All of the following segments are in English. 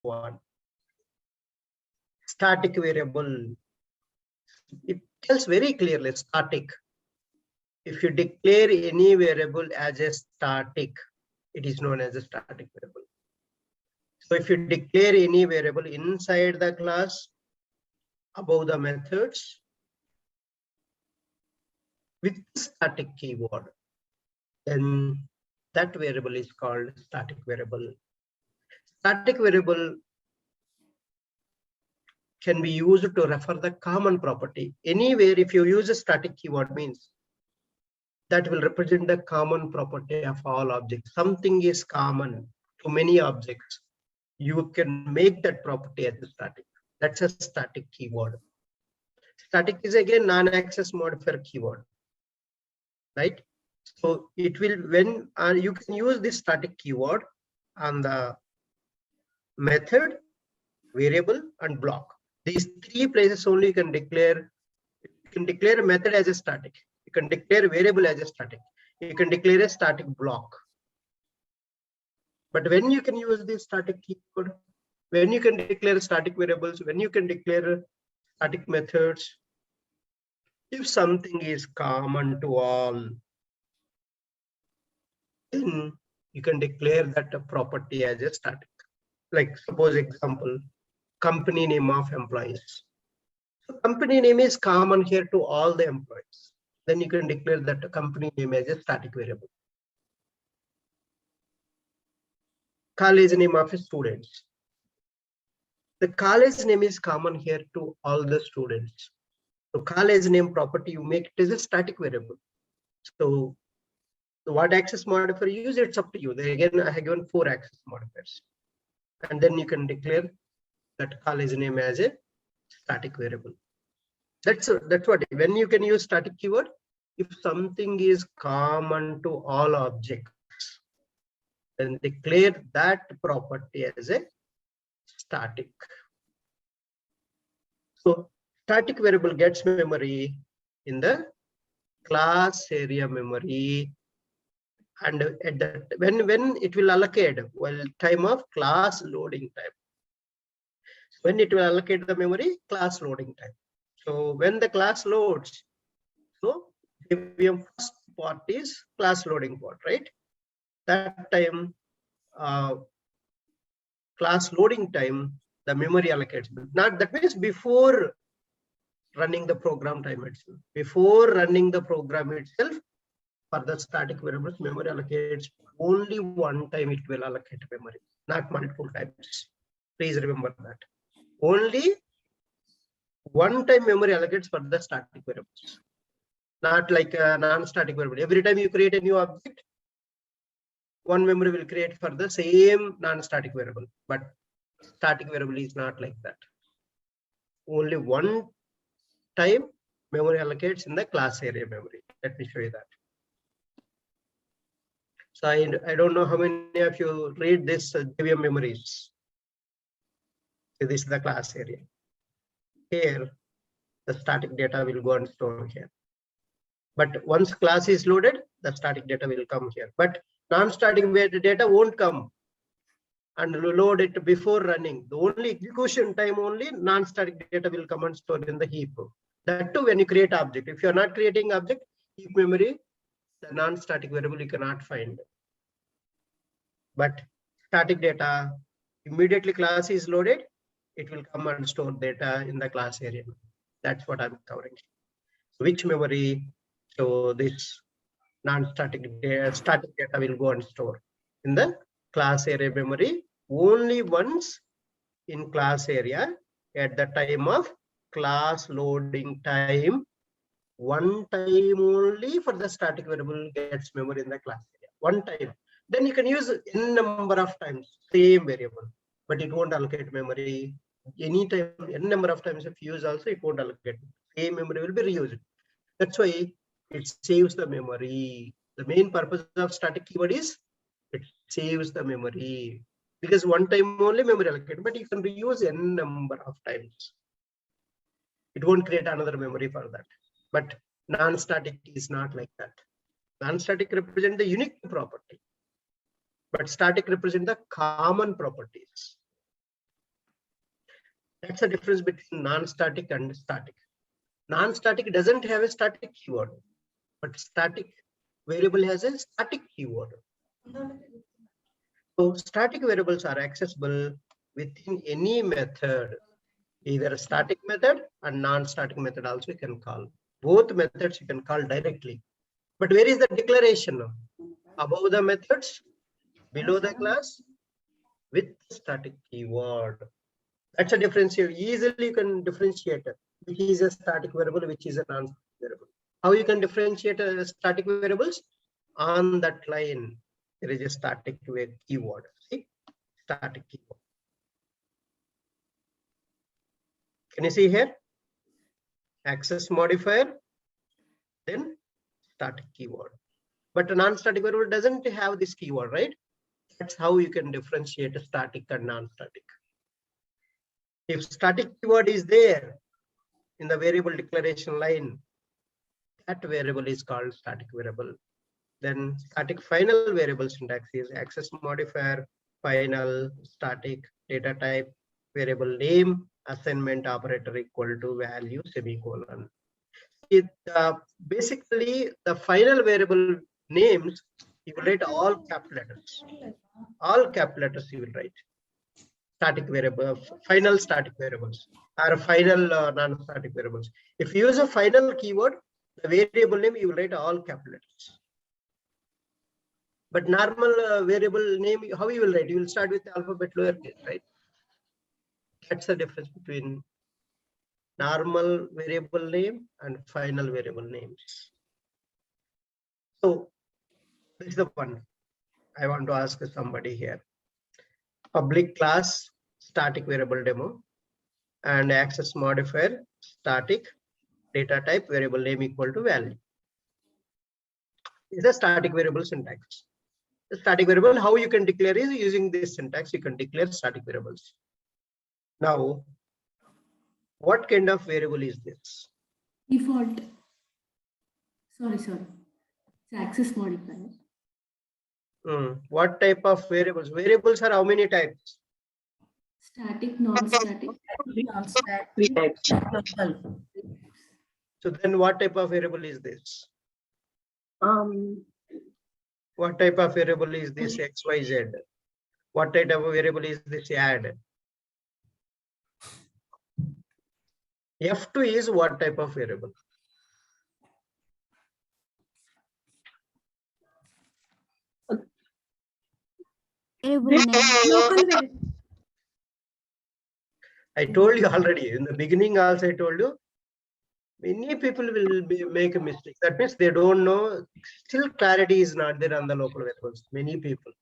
one. Static variable. It tells very clearly static. If you declare any variable as a static, it is known as a static variable. So if you declare any variable inside the class above the methods with static keyword, then that variable is called static variable. Static variable can be used to refer the common property. Anywhere if you use a static keyword means that will represent the common property of all objects. Something is common to many objects. You can make that property as a static. That's a static keyword. Static is again non-access modifier keyword, right? So it will, when you can use this static keyword on the method, variable, and block. These three places only you can declare. You can declare a method as a static. You can declare a variable as a static. You can declare a static block. But when you can use this static keyword, when you can declare static variables, when you can declare static methods, if something is common to all, then you can declare that a property as a static. Like suppose example, company name of employees. So company name is common here to all the employees. Then you can declare that a company name as a static variable. College name of students. The college name is common here to all the students. So college name property, you make it as a static variable. So what access modifier you use, it's up to you. Then again, I have given 4 access modifiers. And then you can declare that college name as a static variable. That's what, when you can use static keyword, if something is common to all objects, then declare that property as a static. So static variable gets memory in the class area memory, and at that when it will allocate, well, time of class loading time. When it will allocate the memory, class loading time. So when the class loads, so the first part is class loading part, right? That time, class loading time, the memory allocates. Not that means before running the program time itself. Before running the program itself, for the static variables, memory allocates only one time. It will allocate memory, not multiple times. Please remember that. Only one time memory allocates for the static variables, not like a non-static variable. Every time you create a new object, one memory will create for the same non-static variable, but static variable is not like that. Only one time memory allocates in the class area memory. Let me show you that. So I don't know how many of you read this JVM memories. So this is the class area. Here, the static data will go and store here. But once class is loaded, the static data will come here. But non-static data won't come and load it before running. The only execution time only non-static data will come and store in the heap. That too when you create object. If you are not creating object, heap memory, the non-static variable you cannot find. But static data, immediately class is loaded, it will come and store data in the class area. That's what I'm covering. Which memory? So this non-static data, static data will go and store in the class area memory only once in class area at the time of class loading time. One time only for the static variable gets memory in the class area. One time. Then you can use n number of times same variable, but it won't allocate memory anytime. N number of times if you use also, it won't allocate. Same memory will be reused. That's why it saves the memory. The main purpose of static keyword is it saves the memory, because one time only memory allocated, but you can reuse n number of times. It won't create another memory for that. But non-static is not like that. Non-static represent the unique property, but static represent the common properties. That's the difference between non-static and static. Non-static doesn't have a static keyword, but static variable has a static keyword. So static variables are accessible within any method, either a static method and non-static method also you can call. Both methods you can call directly. But where is the declaration? Above the methods, below the class, with static keyword. That's a difference. You easily can differentiate which is a static variable, which is a non-static variable. How you can differentiate static variables? On that line, there is a static keyword. See, static keyword. Can you see here? Access modifier, then static keyword. But a non-static variable doesn't have this keyword, right? That's how you can differentiate a static and non-static. If static keyword is there in the variable declaration line, that variable is called static variable. Then static final variable syntax is access modifier, final, static, data type, variable name, assignment operator equal to value, semicolon. Basically, the final variable names, you will write all capital letters. All capital letters you will write. Static variable, final static variables or final non-static variables. If you use a final keyword, the variable name you will write all capital letters. But normal variable name, how you will write? You will start with alphabet lowercase, right? That's the difference between normal variable name and final variable names. So this is the one I want to ask somebody here. Public class static variable demo and access modifier static data type variable name equal to value. Is a static variable syntax. The static variable, how you can declare is using this syntax, you can declare static variables. Now, what kind of variable is this? Default. Sorry. It's access modifier. What type of variables? Variables are how many types? Static, non-static. Non-static. 3 types. Local. So then what type of variable is this? What type of variable is this XYZ? What type of variable is this add? F2 is what type of variable? I told you already in the beginning also I told you many people will make a mistake. That means they don't know, still clarity is not there on the local variables. Many people.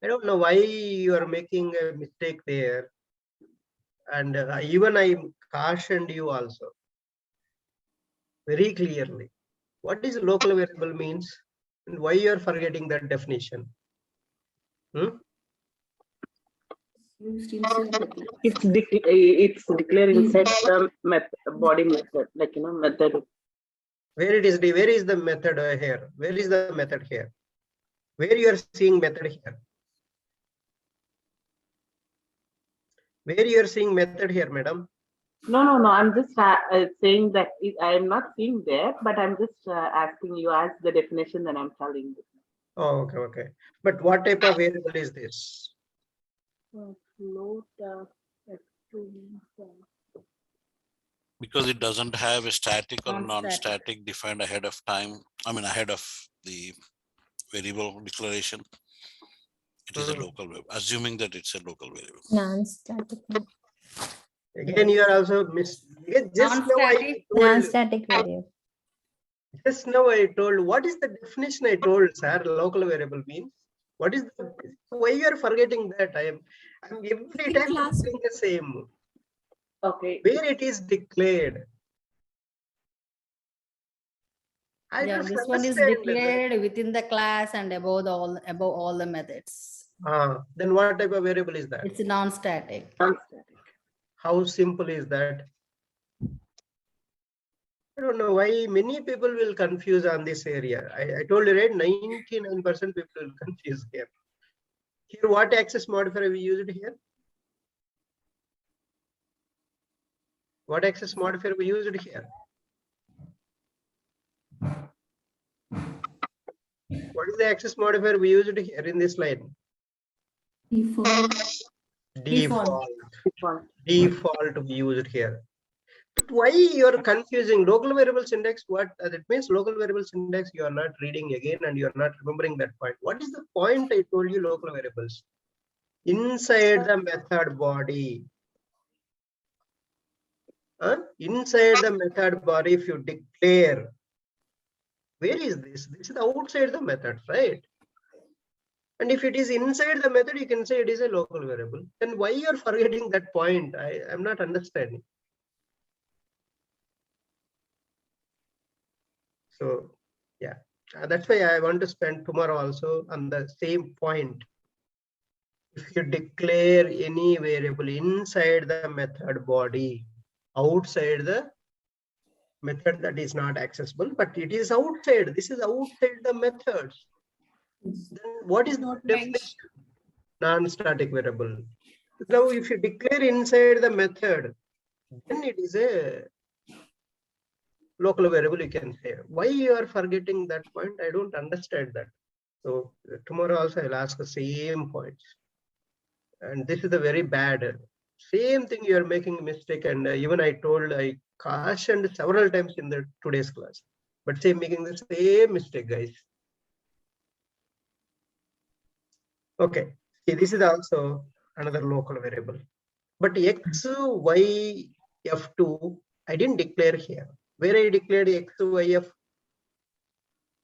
I don't know why you are making a mistake there. And even I cautioned you also very clearly. What is local variable means and why you are forgetting that definition? It's declared inside the body method, like method. Where it is? Where is the method here? Where is the method here? Where you are seeing method here? Where you are seeing method here, madam? No. I'm just saying that I am not seeing there, but I'm just asking you as the definition that I'm telling you. Oh, okay. But what type of variable is this? Float because it doesn't have a static or non-static defined ahead of time. I mean, ahead of the variable declaration. It is a local variable, assuming that it's a local variable. Non-static. Again, you are also Non-static variable. Just now I told, what is the definition I told, sir? Local variable means what is the, why you are forgetting that? I'm every time doing the same. Okay. Where it is declared. This one is declared within the class and above all the methods. Then what type of variable is that? It's non-static. How simple is that? I don't know why many people will confuse on this area. I told you, right? 99% people will confuse here. Here, what access modifier we used here? What access modifier we used here? What is the access modifier we used here in this line? Default. Default. Default. Default we used here. But why you're confusing local variable syntax? What that means local variable syntax you are not reading again and you are not remembering that point. What is the point I told you local variables? Inside the method body. Inside the method body, if you declare, where is this? This is outside the method, right? And if it is inside the method, you can say it is a local variable. Then why you're forgetting that point? I'm not understanding. So yeah, that's why I want to spend tomorrow also on the same point. If you declare any variable inside the method body, outside the method that is not accessible, but it is outside. This is outside the methods. Then what is the definition? Non-static variable. Now, if you declare inside the method, then it is a local variable, you can say. Why you are forgetting that point? I don't understand that. So tomorrow also I'll ask the same points. And this is the very bad. Same thing you are making a mistake. And even I cautioned several times in the today's class. But making the same mistake, guys. Okay. See, this is also another local variable. But x, y, f2, I didn't declare here. Where I declared x, y, f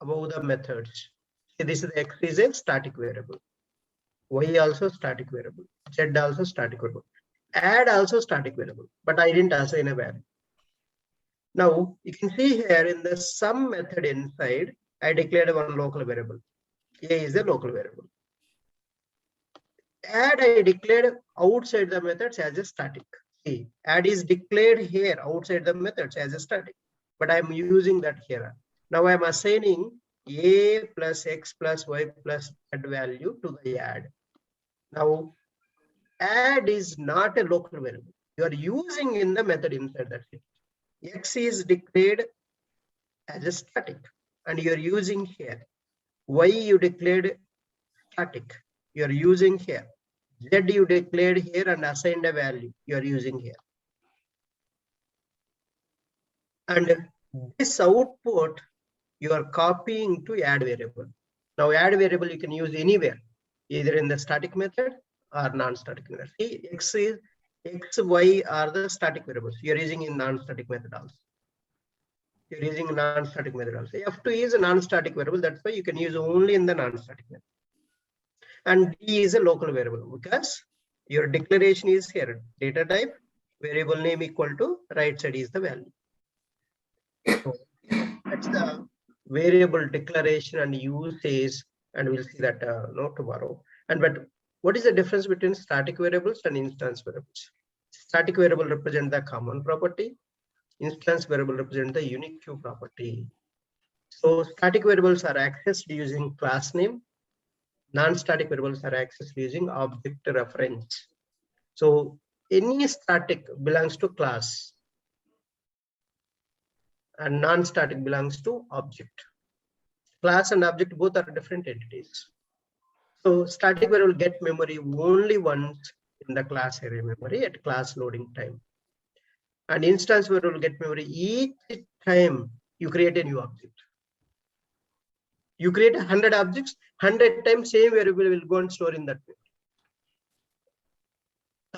above the methods. See, this is x is a static variable. Y also static variable. Z also static variable. Add also static variable. But I didn't assign a value. Now you can see here in the sum method inside, I declared one local variable. A is a local variable. Add I declared outside the methods as a static. See, add is declared here outside the methods as a static, but I'm using that here. Now I'm assigning a plus x plus y plus z value to the add. Now add is not a local variable. You are using in the method inside that. X is declared as a static and you are using here. Y you declared static, you are using here. Z you declared here and assigned a value, you are using here. And this output you are copying to add variable. Now add variable you can use anywhere, either in the static method or non-static method. See, x, y are the static variables. You are using in non-static method also. You're using a non-static method also. F2 is a non-static variable. That's why you can use only in the non-static method. And D is a local variable because your declaration is here. Data type, variable name equal to right side is the value. So that's the variable declaration and usage, and we'll see that tomorrow. But what is the difference between static variables and instance variables? Static variable represent the common property. Instance variable represent the unique property. So static variables are accessed using class name. Non-static variables are accessed using object reference. So any static belongs to class and non-static belongs to object. Class and object both are different entities. So static variable get memory only once in the class area memory at class loading time. And instance variable get memory each time you create a new object. You create 100 objects, 100 times same variable will go and store in that memory.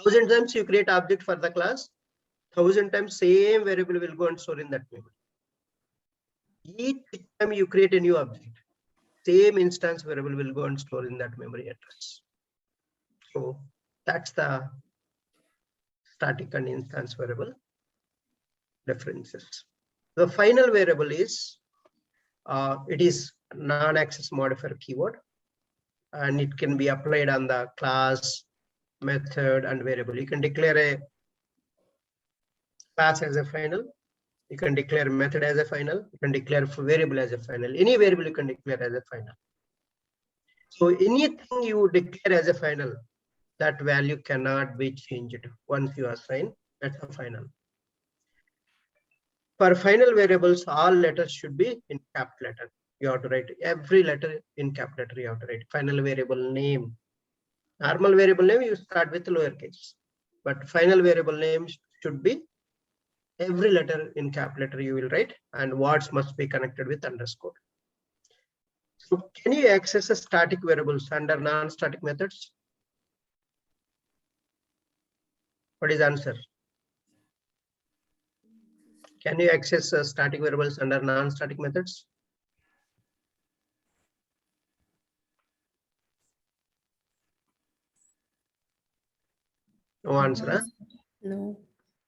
1000 times you create object for the class, 1000 times same variable will go and store in that memory. Each time you create a new object, same instance variable will go and store in that memory address. So that's the static and instance variable differences. The final variable is it is non-access modifier keyword, and it can be applied on the class, method, and variable. You can declare a class as a final. You can declare method as a final. You can declare variable as a final. Any variable you can declare as a final. So anything you declare as a final, that value cannot be changed once you assign. That's a final. For final variables, all letters should be in capital letter. You have to write every letter in capital letter. You have to write final variable name. Normal variable name, you start with lowercase, but final variable name should be every letter in capital letter you will write, and words must be connected with underscore. So can you access a static variables under non-static methods? What is the answer? Can you access static variables under non-static methods? No answer, huh? No.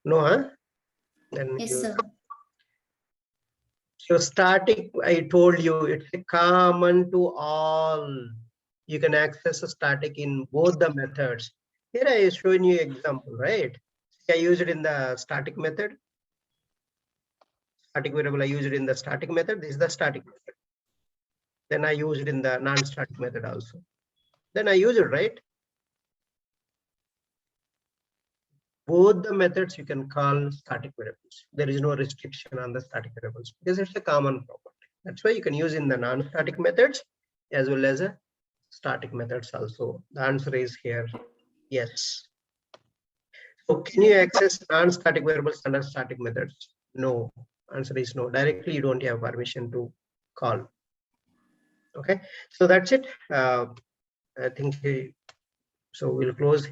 No, huh? Then Yes, you, sir. so static, I told you, it's a common to all. You can access a static in both the methods. Here I have shown you example, right? I use it in the static method. Static variable I use it in the static method. This is the static method. Then I use it in the non-static method also. Then I use it, right? Both the methods you can call static variables. There is no restriction on the static variables because it's a common property. That's why you can use in the non-static methods as well as a static methods also. The answer is here, yes. So can you access non-static variables under static methods? No. Answer is no. Directly you don't have permission to call. Okay, so that's it. I think so we'll close